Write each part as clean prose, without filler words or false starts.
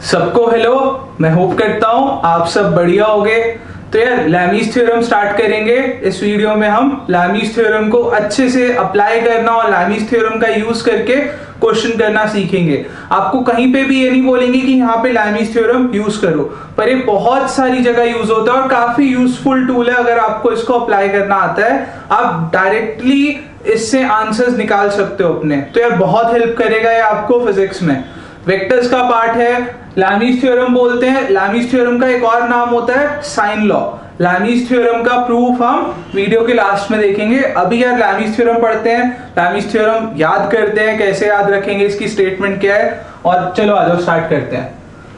सबको हेलो। मैं होप करता हूँ आप सब बढ़िया होगे। तो यार लैमीज थ्योरम स्टार्ट करेंगे। इस वीडियो में हम लैमीज थ्योरम को अच्छे से अप्लाई करना और लैमीज थ्योरम का यूज करके क्वेश्चन करना सीखेंगे। आपको कहीं पे भी ये नहीं बोलेंगे कि यहाँ पे लैमीज थ्योरम यूज करो, पर ये बहुत सारी जगह यूज होता है और काफी यूजफुल टूल है। अगर आपको इसको अप्लाई करना आता है आप डायरेक्टली इससे आंसर्स निकाल सकते हो अपने। तो यार बहुत हेल्प करेगा ये आपको फिजिक्स में। वेक्टर्स का पार्ट है, लैमीज थ्योरम बोलते हैं। लैमीज थ्योरम का एक और नाम होता है साइन लॉ। लैमीज थ्योरम का प्रूफ हम वीडियो के लास्ट में देखेंगे। अभी यार लैमीज थ्योरम पढ़ते हैं, लैमीज थ्योरम याद करते हैं, कैसे याद रखेंगे, इसकी स्टेटमेंट क्या है, और चलो आ जाओ स्टार्ट करते हैं।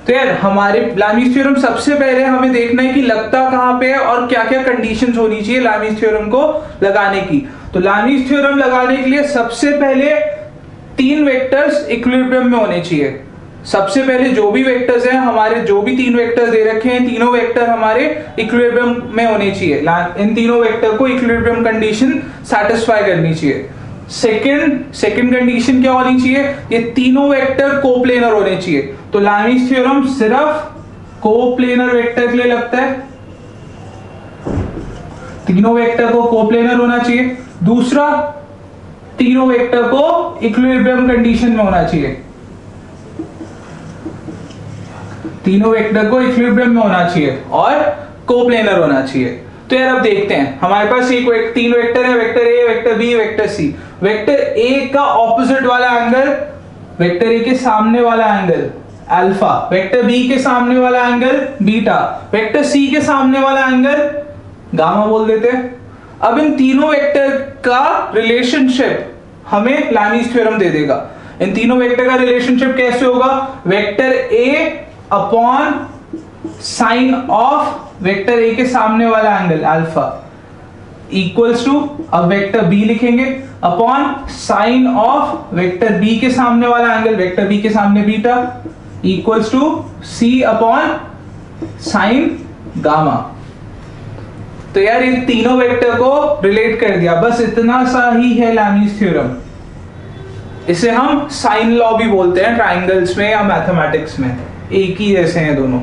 तो यार हमारे लैमीज थ्योरम सबसे पहले हमें देखना है कि लगता कहाँ पे है और क्या क्या कंडीशंस होनी चाहिए लैमीज थ्योरम को लगाने की। तो लैमीज थ्योरम लगाने के लिए सबसे पहले तीन वेक्टर्स इक्विलिब्रियम में होने चाहिए। सबसे पहले जो भी वेक्टर्स हैं हमारे, जो भी तीन वेक्टर्स दे रखे हैं, तीनों वेक्टर हमारे इक्विलिब्रियम में होने चाहिए। इन तीनों वेक्टर को इक्विलिब्रियम कंडीशन सैटिस्फाई करनी चाहिए। सेकंड कंडीशन क्या होनी चाहिए, ये तीनों वेक्टर कोप्लेनर होने चाहिए। तो लैमीज थ्योरम सिर्फ कोप्लेनर वेक्टर के लिए लगता है, तीनों वेक्टर को कोप्लेनर होना चाहिए। दूसरा, तीनों वेक्टर को इक्विलिब्रियम कंडीशन में होना चाहिए, तीनों वेक्टर को इक्विलिब्रियम में होना चाहिए और कोप्लेनर होना चाहिए। तो यार अब देखते हैं, हमारे पास तीन वेक्टर है, vector A, vector B, vector C. Vector A का ऑपोजिट वाला एंगल, वेक्टर ए के सामने वाला एंगल अल्फा, वेक्टर बी के सामने वाला एंगल बीटा, वेक्टर सी के सामने वाला एंगल गामा बोल देते हैं। अब इन तीनों वेक्टर का रिलेशनशिप हमें लैमीज थ्योरम दे देगा। इन तीनों वेक्टर का रिलेशनशिप कैसे होगा, vector A upon sine of vector A के सामने वाला एंगल अल्फा इक्वल्स टू, अब वेक्टर बी लिखेंगे, upon sine of vector B के सामने वाला एंगल वेक्टर बी के सामने beta equals to C upon sine gamma. तो यार इन तीनों वेक्टर को रिलेट कर दिया, बस इतना सा ही है लैमीज थ्योरम। इसे हम साइन लॉ भी बोलते हैं ट्राइंगल्स में या मैथमेटिक्स में, एक ही जैसे हैं दोनों।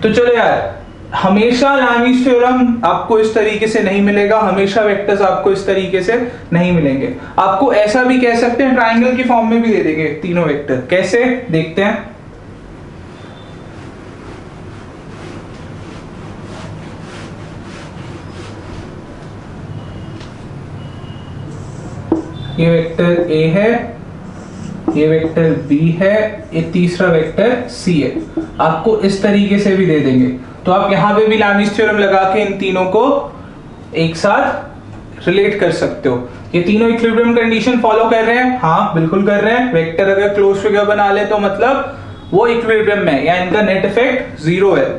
तो चलो यार, हमेशा लैमीज थ्योरम आपको इस तरीके से नहीं मिलेगा, हमेशा वेक्टर्स आपको इस तरीके से नहीं मिलेंगे। आपको ऐसा भी कह सकते हैं, ट्राइंगल की फॉर्म में भी दे देंगे तीनों वेक्टर। कैसे देखते हैं, ये वेक्टर ए है, ये वेक्टर बी है, ये तीसरा वेक्टर सी है। आपको इस तरीके से भी दे देंगे। तो आप यहां पे भी लैमीज थ्योरम लगा के इन तीनों को एक साथ रिलेट कर सकते हो। ये तीनों इक्विलिब्रियम कंडीशन फॉलो कर रहे हैं, हाँ बिल्कुल कर रहे हैं। वेक्टर अगर क्लोज फिगर बना ले तो मतलब वो इक्विलिब्रियम में या इनका नेट इफेक्ट जीरो है।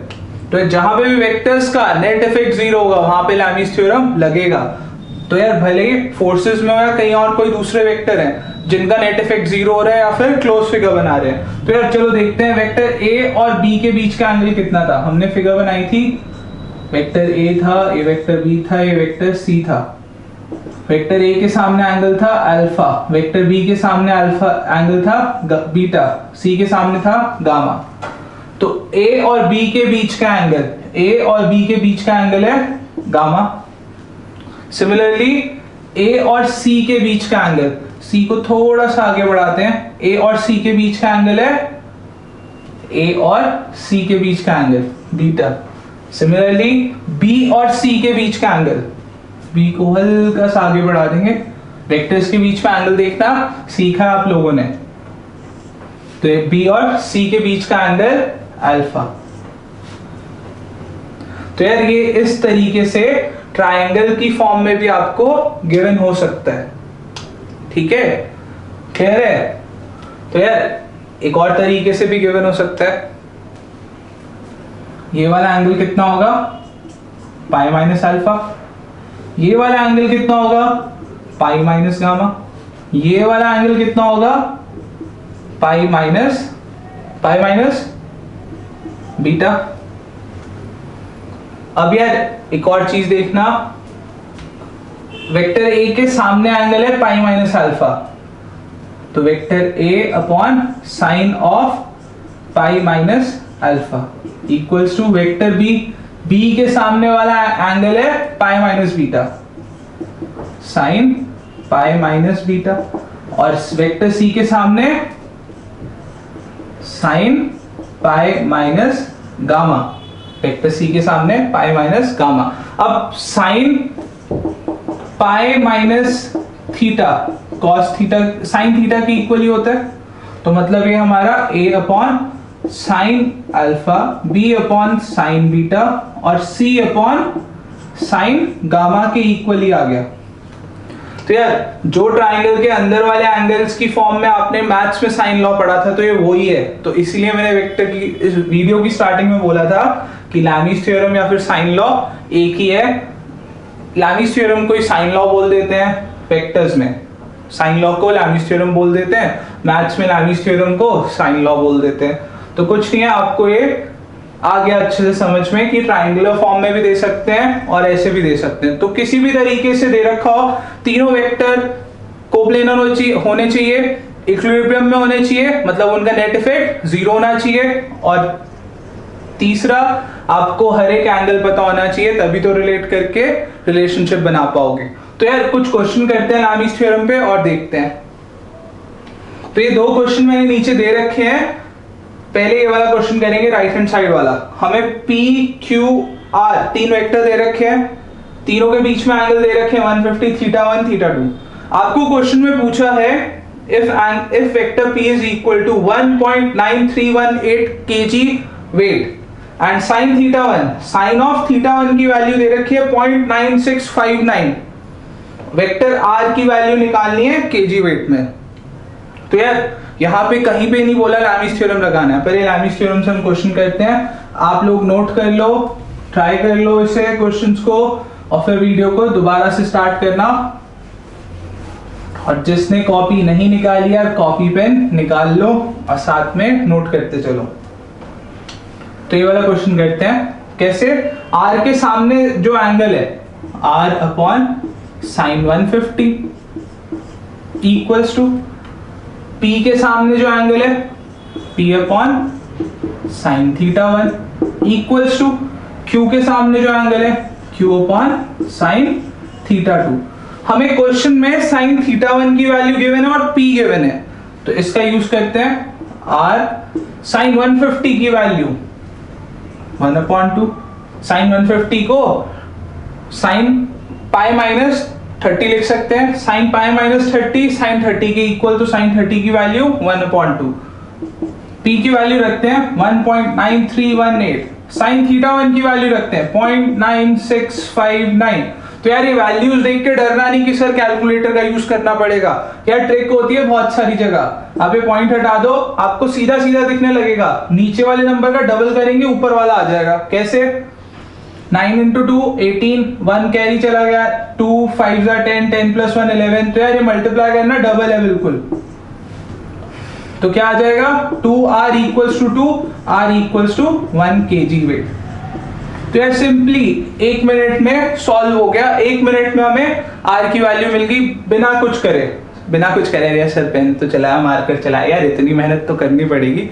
तो जहां पे भी वेक्टर्स का नेट इफेक्ट जीरो होगा वहां पे लैमीज थ्योरम लगेगा। तो यार भले ही फोर्सेस में हो या कहीं और कोई दूसरे वेक्टर हैं जिनका नेट इफेक्ट जीरो हो रहा है या फिर क्लोज फिगर बना रहे हैं। तो यार चलो देखते हैं वेक्टर ए और बी के बीच का एंगल कितना था। हमने फिगर बनाई थी, वेक्टर ए था, ये वेक्टर बी था, ये वेक्टर सी था। वेक्टर ए के सामने एंगल था अल्फा, वेक्टर बी के सामने अल्फा एंगल था बीटा, सी के सामने था गामा। तो ए और बी के बीच का एंगल, ए और बी के बीच का एंगल है गामा। सिमिलरली ए और सी के बीच का एंगल, सी को थोड़ा सा आगे बढ़ाते हैं, ए और सी के बीच का एंगल है, ए और सी के बीच का एंगल बीटा। सिमिलरली बी और सी के बीच का एंगल, बी को हल्का सा आगे बढ़ा देंगे। वेक्टर्स के बीच का एंगल देखना सीखा आप लोगों ने, तो बी और सी के बीच का एंगल अल्फा। तो यार ये इस तरीके से ट्रायंगल की फॉर्म में भी आपको गिवन हो सकता है, ठीक है, क्लियर है। तो यार एक और तरीके से भी गिवन हो सकता है। ये वाला एंगल कितना होगा, पाई माइनस अल्फा। ये वाला एंगल कितना होगा, पाई माइनस गामा। ये वाला एंगल कितना होगा, पाई माइनस बीटा। अब यार एक और चीज देखना, वेक्टर ए के सामने एंगल है पाई माइनस अल्फा, तो vector A upon sine of pi minus alpha equals to vector B, B के सामने वाला एंगल है pi minus beta, sine pi minus beta, और वेक्टर सी के सामने sine pi minus gamma, vector C के सामने पाई माइनस गामा। अब sine pi minus theta cos theta sine theta के इक्वल ही होता है, तो मतलब ये हमारा a upon sine alpha, b upon sign beta और c अपॉन साइन गामा के इक्वल ही आ गया। तो यार जो ट्राइंगल के अंदर वाले एंगल्स की फॉर्म में आपने मैथ्स में साइन लॉ पढ़ा था, तो ये वही है। तो इसीलिए मैंने वेक्टर की इस वीडियो की स्टार्टिंग में बोला था कि लैमीज थ्योरम या फिर साइन लॉ एक ही है। लैमीज थ्योरम को साइन लॉ बोल देते हैं वेक्टर्स में, साइन लॉ को लैमीज थ्योरम बोल देते हैं, मैथ्स में लैमीज थ्योरम को साइन लॉ बोल देते हैं। तो कुछ नहीं है, आपको ये आ गया अच्छे से समझ में कि ट्राइंगुलर फॉर्म में भी दे सकते हैं और ऐसे भी दे सकते हैं। तो किसी भी तरीके से दे रखा हो, तीनों वेक्टर कोप्लेनर होने चाहिए, इक्विलिब्रियम में होने चाहिए, मतलब उनका नेट इफेक्ट 0 होना चाहिए, और तीसरा आपको हर एक एंगल पता होना चाहिए, तभी तो रिलेट करके रिलेशनशिप बना पाओगे। तो यार कुछ क्वेश्चन करते हैं लैमीज थ्योरम पे और देखते हैं। तो ये दो क्वेश्चन मैंने नीचे दे रखे हैं। पहले ये वाला क्वेश्चन करेंगे, राइट हैंड साइड वाला। हमें P, Q, R तीन वेक्टर दे रखे हैं, तीनों के बीच में एंगल दे रखे हैं 150, θ1, θ2। आपको क्वेश्चन में पूछा है if vector P is equal to 1.9318 kg weight and sin θ1, sin of θ1 की वैल्यू दे रखी है 0.9659, वेक्टर R की वैल्यू निकालनी है kg वेट में। तो यार यहाँ पे कहीं पे नहीं बोला लैमीज थ्योरम लगाना है, पर ये लैमीज थ्योरम से हम क्वेश्चन करते हैं। आप लोग नोट कर लो, ट्राई कर लो इसे क्वेश्चंस को, और फिर वीडियो को दोबारा से स्टार्ट करना। और जिसने कॉपी नहीं निकाली यार, कॉपी पेन निकाल लो और साथ में नोट करते चलो। तो ये वाला क्वेश्चन करते हैं कैसे। R के सामने जो एंगल है R upon sine 150 equals to P के सामने जो एंगल है P upon sine θ1 equals to Q के सामने जो एंगल है Q अपॉन साइन θ2। हमें क्वेश्चन में साइन θ1 की वैल्यू गिवन है और P गिवन है, तो इसका यूज करते हैं। R साइन 150 की वैल्यू 1/2, साइन 150 को साइन पाई माइनस 30 लिख सकते हैं, साइन पाई माइनस 30 साइन 30 के इक्वल, तो साइन 30 की वैल्यू 1/2। P की वैल्यू रखते हैं 1.9318, साइन θ1 की वैल्यू रखते हैं 0.9659। तो यार ये वैल्यूज देख के डरना नहीं कि सर कैलकुलेटर का यूज करना पड़ेगा, यार ट्रिक होती है बहुत सारी जगह। आप ये पॉइंट हटा दो, आपको सीधा सीधा दिखने लगेगा, नीचे वाले नंबर का डबल करेंगे ऊपर वाला आ जाएगा। कैसे? 9 into 2 18, 1 कैरी चला गया, 2 5 10, 10 plus 1 11। तो यार ये मल्टीप्लाई करना डबल है बिल्कुल, तो क्या आ जाएगा 2R equals to 2, R equals to 1 kg weight। तो यार सिंपली 1 मिनट में सॉल्व हो गया। 1 मिनट में हमें R की वैल्यू मिल गई बिना कुछ करे। यार सर पेन तो चलाया, मार्कर चलाया, यार इतनी मेहनत तो करनी पड़ेगी,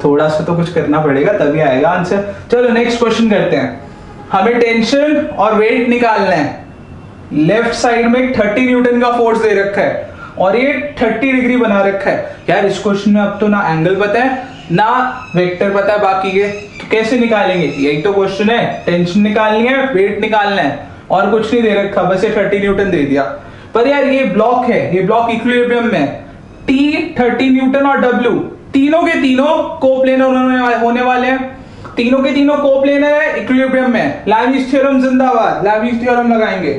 थोड़ा सा तो कुछ करना पड़ेगा तभी आएगा आंसर। चलो नेक्स्ट क्वेश्चन करते हैं। हमें टेंशन और वेट निकालना है। लेफ्ट साइड में 30 न्यूटन का फोर्स दे रखा है और ये 30 डिग्री बना रखा है। यार इस क्वेश्चन में अब तो ना एंगल पता है ना वेक्टर पता है बाकी के, तो कैसे निकालेंगे? यही तो क्वेश्चन है, टेंशन निकालनी है, वेट निकालना है, और कुछ नहीं दे रखा, बस ये 30 न्यूटन दे दिया। पर यार ये ब्लॉक है, ये ब्लॉक इक्विलिब्रियम में, T 30 न्यूटन और W तीनों के तीनों कोप्लेनर होने वाले हैं, तीनों के तीनों कोप्लेनर है, इक्विलिब्रियम में। लैमीज थ्योरम जिंदाबाद, लैमीज थ्योरम लगाएंगे,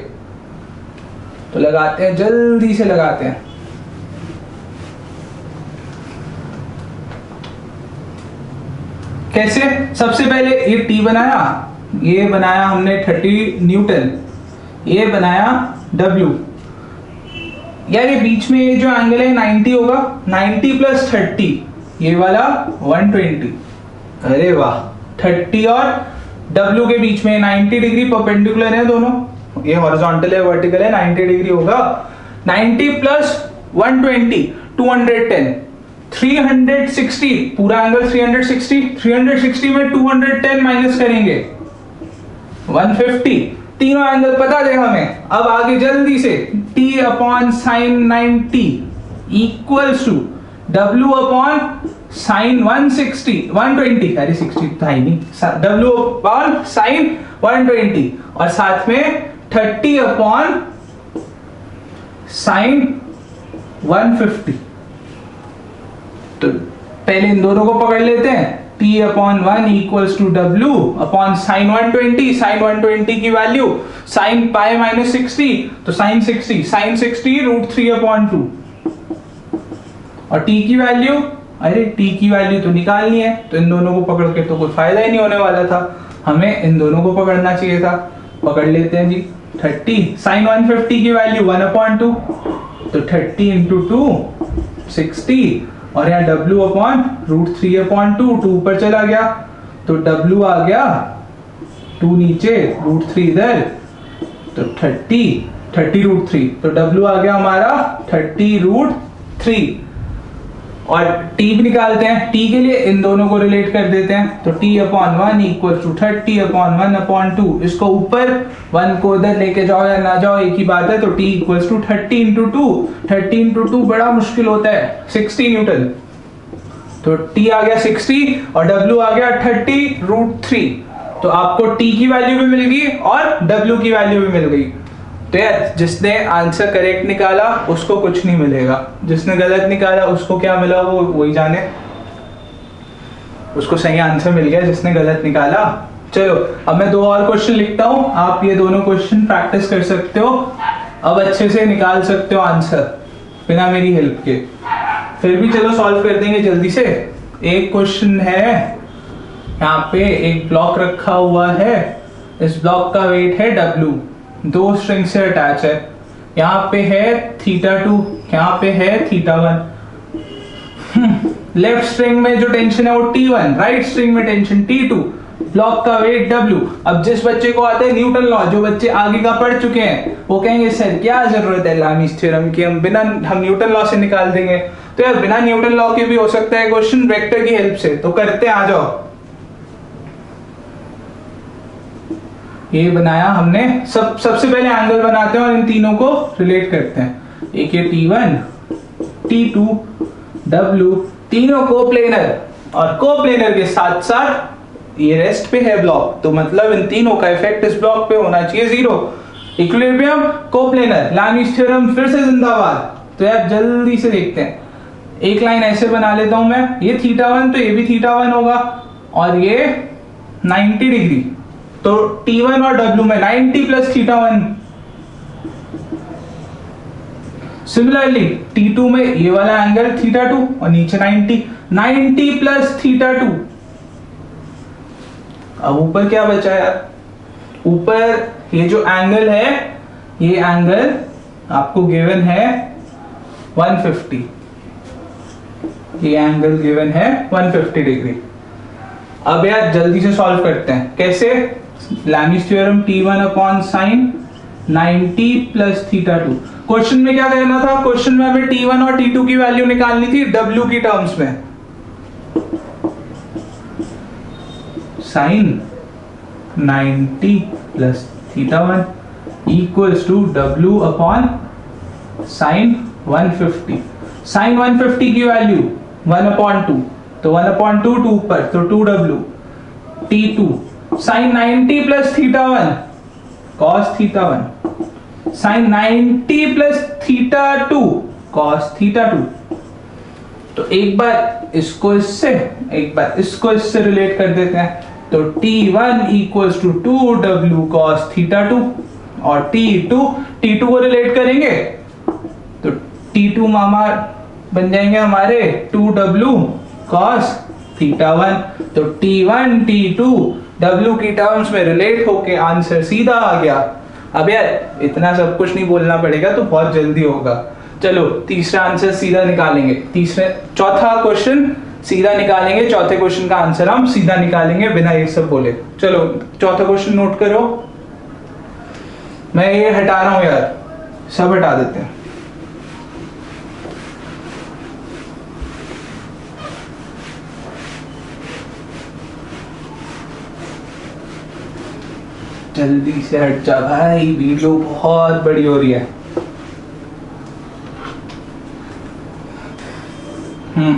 तो लगाते हैं, जल्दी से लगाते हैं। कैसे? सबसे पहले ये T बनाया, ये बनाया हमने 30 न्यूटन, ये बनाया W। यार ये बीच में ये जो एंगल है 90 होगा, 90 प्लस 30 ये वाला 120। अरे वाह, 30 और W के बीच में 90 डिग्री परपेंडिकुलर है दोनों, ये हॉरिजॉन्टल है वर्टिकल है, 90 डिग्री होगा। 90 प्लस 120 210, 360, पूरा एंगल 360, 360 में 210 माइनस करेंगे 150, तीनों एंगल पता है हमें। अब आगे जल्दी से t upon sine 90 equals to w upon sine 160 120, अरे 60 था ही नहीं, w अपॉन साइन 120 और साथ में 30 अपॉन साइन 150। तो पहले इन दोनों को पकड़ लेते हैं, t upon 1 equals to w upon sine 120, sine 120 की वैल्यू साइन पाई माइनस 60, तो साइन 60 रूट 3 अपॉन 2 और t की वैल्यू, अरे t की वैल्यू तो निकालनी है, तो इन दोनों को पकड़ के तो कोई फायदा ही नहीं होने वाला था, हमें इन दोनों को पकड़ना चाहिए था। पकड़ लेते हैं जी, 30 साइन 150 की वैल्यू 1 अपॉन 2, तो 30 इंटू 2 60 और यहाँ w अपॉन रूट 3 अपॉन 2, 2 ऊपर चला गया तो w आ गया 2 नीचे रूट 3 इधर, तो 30 रूट 3, तो w आ गया हमारा 30 रूट 3 और t भी निकालते हैं। t के लिए इन दोनों को रिलेट कर देते हैं, तो t upon 1 equal to 30 upon 1 upon 2, इसको ऊपर 1 को उधर लेके जाओ या ना जाओ एक ही बात है, तो t equal to 30 into 2, 30 into 2 बड़ा मुश्किल होता है 60 न्यूटन, तो t आ गया 60 और w आ गया 30 रूट 3, तो आपको t की वैल्यू भी मिल गई और w की वैल्यू भी मिल गई। तो यार जिसने आंसर करेक्ट निकाला उसको कुछ नहीं मिलेगा, जिसने गलत निकाला उसको क्या मिला वो वही जाने, उसको सही आंसर मिल गया जिसने गलत निकाला। चलो अब मैं 2 और क्वेश्चन लिखता हूं, आप ये दोनों क्वेश्चन प्रैक्टिस कर सकते हो, अब अच्छे से निकाल सकते हो आंसर बिना मेरी हेल्प के। फिर भी चलो सॉल्व कर देंगे जल्दी से। एक क्वेश्चन है, यहाँ पे एक ब्लॉक रखा हुआ है, इस ब्लॉक का वेट है W, 2 स्ट्रिंग से अटैच है, यहाँ पे है θ2, यहाँ पे है θ1। लेफ्ट स्ट्रिंग में जो टेंशन है वो T1, राइट स्ट्रिंग में टेंशन T2, ब्लॉक का वेट W। अब जिस बच्चे को आता है न्यूटन लॉ, जो बच्चे आगे का पढ़ चुके हैं वो कहेंगे सर क्या जरूरत है लामीज थ्योरम की, हम न्यूटन लॉ से निकाल देंगे। तो यार बिना न्यूटन लॉ के भी हो सकता है क्वेश्चन वेक्टर की हेल्प से, तो करते आ जाओ। ये बनाया हमने, सबसे पहले एंगल बनाते हैं और इन तीनों को रिलेट करते हैं। एक ये T1, T2, W, तीनों कोप्लेनर और कोप्लेनर के साथ साथ ये रेस्ट पे है ब्लॉक, तो मतलब इन तीनों का इफेक्ट इस ब्लॉक पे होना चाहिए 0। इक्विलिब्रियम कोप्लेनर, लामीज थ्योरम फिर से जिंदाबाद। तो यार जल्दी से देखते हैं, एक लाइन ऐसे बना लेता हूं मैं, ये θ1 तो ये भी θ1 होगा और ये 90 डिग्री, तो T1 और W में 90 प्लस θ1। सिमिलरली T2 में ये वाला एंगल θ2 और नीचे 90 प्लस θ2। अब ऊपर क्या बचा यार, ऊपर ये जो एंगल है, ये एंगल आपको गिवन है 150, ये एंगल गिवन है 150 डिग्री। अब यार जल्दी से सॉल्व करते हैं, कैसे? Lami's theorem T1 upon sine 90 plus θ2। Question में क्या करना था, क्वेश्चन में हमें T1 और T2 की वैल्यू निकालनी थी W की टर्म्स में। Sine 90 plus θ1 equals to W upon sine 150। Sine 150 की वैल्यू 1 अपॉन 2, तो 1 अपॉन 2 2 ऊपर, तो 2W। T2 sine 90 plus θ1 cos θ1, sine 90 plus θ2 cos θ2। तो एक बार इसको इससे, एक बार इसको इससे रिलेट कर देते हैं, तो T1 equals to 2W cos θ2 और T2 को रिलेट करेंगे तो T2 मामा बन जाएंगे हमारे 2W cos θ1। तो T1 T2 W की टर्म्स में रिलेट होके आंसर सीधा आ गया। अब यार इतना सब कुछ नहीं बोलना पड़ेगा तो बहुत जल्दी होगा। चलो तीसरा आंसर सीधा निकालेंगे, चौथा क्वेश्चन सीधा निकालेंगे, चौथे क्वेश्चन का आंसर हम सीधा निकालेंगे बिना ये सब बोले। चलो चौथा क्वेश्चन नोट करो, मैं ये हटा रहा हूं यार, सब हटा देते हैं। जल्दी से हट जा भाई, वीडियो बहुत बड़ी हो रही है।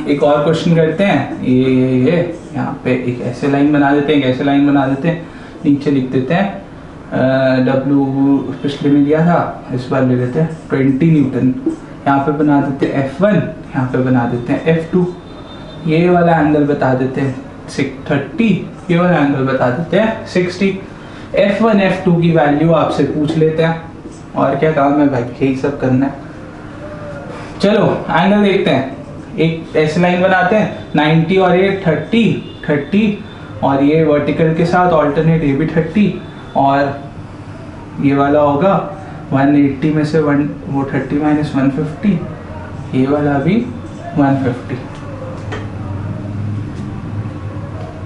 एक और क्वेश्चन करते हैं। ये यहाँ पे एक ऐसे लाइन बना देते हैं, एक ऐसे लाइन बना देते हैं, नीचे लिख देते हैं W पिछले में दिया था, इस बार ले लेते हैं 20 न्यूटन। यहाँ पे बना देते हैं F1, यहाँ पे बना देते हैं F2। ये वाला एंगल बता देते हैं 30, ये वाला एंगल बता देते हैं 60। F1 F2 की वैल्यू आपसे पूछ लेते हैं, और क्या काम है भाई, यही सब करना है। चलो एंगल देखते हैं। एक ऐसे लाइन बनाते हैं 90 और ये 30, और ये वर्टिकल के साथ ऑल्टरनेट, ये भी 30, और ये वाला होगा 180 में से 30 माइनस 150, ये वाला भी 150।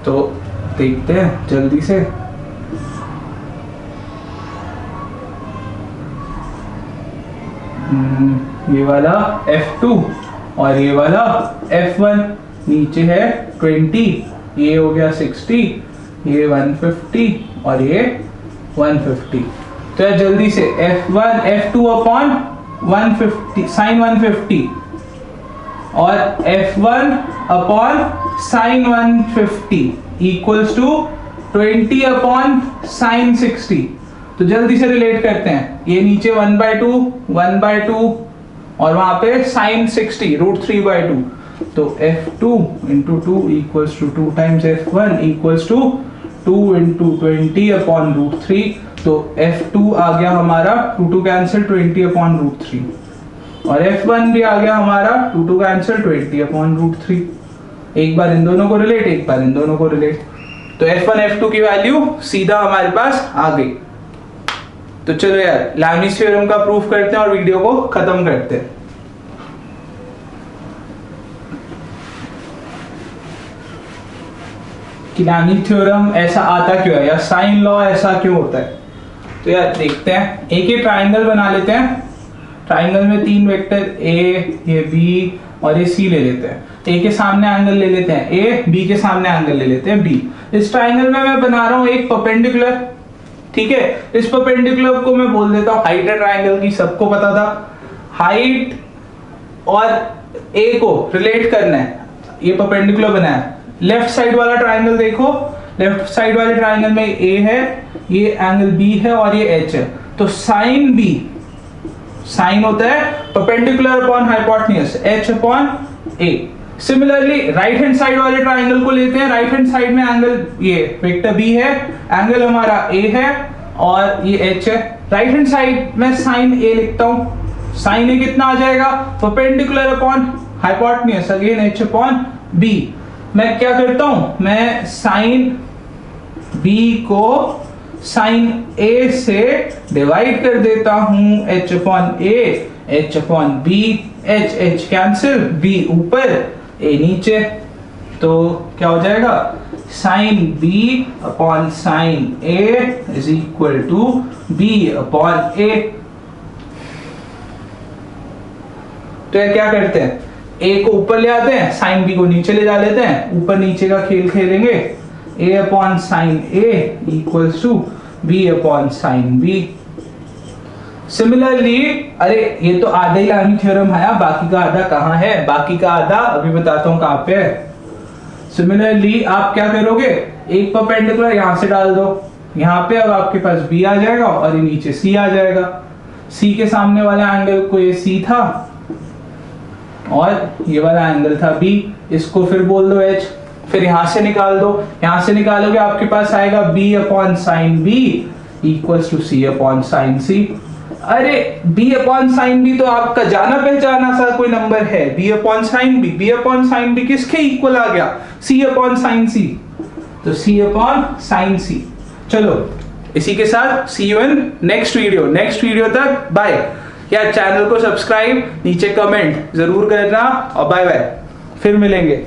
तो देखते हैं जल्दी से। ये वाला F2 और ये वाला F1, नीचे है 20, ये हो गया 60, ये 150 और ये 150। तो यार जल्दी से F1 F2 अपॉन 150 साइन 150 और F1 upon sine 150 equals to 20 upon sine 60। तो जल्दी से रिलेट करते हैं। ये नीचे 1/2 और वहां पे साइन 60 √3/2। तो F2 into 2 equals to 2 times F1 equals to 2 into 20 upon √3। तो F2 आ गया हमारा 2 कैंसिल 20 अपॉन √3, और F1 भी आ गया हमारा 2 कैंसिल 20 अपॉन √3। एक बार इन दोनों को रिलेट, एक बार इन दोनों को रिलेट। तो F1 F2 की वैल्यू सीधा हमारे पास आ गई। तो चलो यार लैमिस थ्योरम का प्रूफ करते हैं और वीडियो को खत्म करते हैं। कि लैमिस थ्योरम ऐसा आता क्यों है, या साइन लॉ ऐसा क्यों होता है। तो यार देखते हैं। एक ही ट्राइंगल बना लेते हैं। ट्राइंगल में 3 वेक्टर A, ये B और ये C ले लेते हैं। A के सामने एंगल ले लेते हैं A, B के सामने एंगल ले लेते हैं B। इस ट्राइंगल में मैं बना रहा हूं एक परपेंडिकुलर, ठीक है। इस परपेंडिकुलर को मैं बोल देता हूं हाइट है ट्राइंगल की, सबको पता था। हाइट और A को रिलेट करना है, ये परपेंडिकुलर बना है। लेफ्ट साइड वाला ट्राइंगल देखो, लेफ्ट साइड वाले ट्राइंगल में A है, ये एंगल B है और ये H है। तो साइन B, साइन होता है perpendicular upon hypotenuse H upon A। Similarly right hand side वाले ट्राइंगल को लेते हैं। राइट हैंड साइड में एंगल, ये वेक्टर B है, एंगल हमारा A है और ये H है। राइट हैंड साइड में साइन A लिखता हूं। साइन A कितना आ जाएगा, perpendicular upon hypotenuse again H upon B। मैं क्या करता हूं, मैं साइन B को साइन A से डिवाइड कर देता हूं, H upon A, H upon B, H cancel, B ऊपर A नीचे। तो क्या हो जाएगा, sine B upon sine A is equal to B upon A। तो ये क्या करते हैं, A को ऊपर ले आते हैं, साइन B को नीचे ले जा लेते हैं, ऊपर नीचे का खेल खेलेंगे। A upon sine A equals to B upon sine B। Similarly, अरे ये तो आधा ही लैमिस थ्योरम है, बाकी का आधा कहाँ है, बाकी का आधा अभी बताता हूँ कहाँ पे है। सिमिलरली आप क्या करोगे, एक परपेंडिकुलर यहां से डाल दो, यहाँ पे अब आपके पास B आ जाएगा और ये नीचे C आ जाएगा। C के सामने वाला एंगल को ये C था और ये वाला एंगल था B, इसको फिर बोल दो H। फिर यहां से निकाल दो, यहां से निकालोगे आपके पास आएगा B upon sine B equals to C upon sine C। अरे B अपॉन साइन B तो आपका जाना पहचाना सा कोई नंबर है, B upon sine B। B upon sine B किसके इक्वल आ गया, C अपॉन साइन C। तो C अपॉन साइन C। चलो इसी के साथ सी यू इन नेक्स्ट वीडियो तक बाय। यार चैनल को सब्सक्राइब, नीचे कमेंट जरूर करना और बाय बाय, फिर मिलेंगे।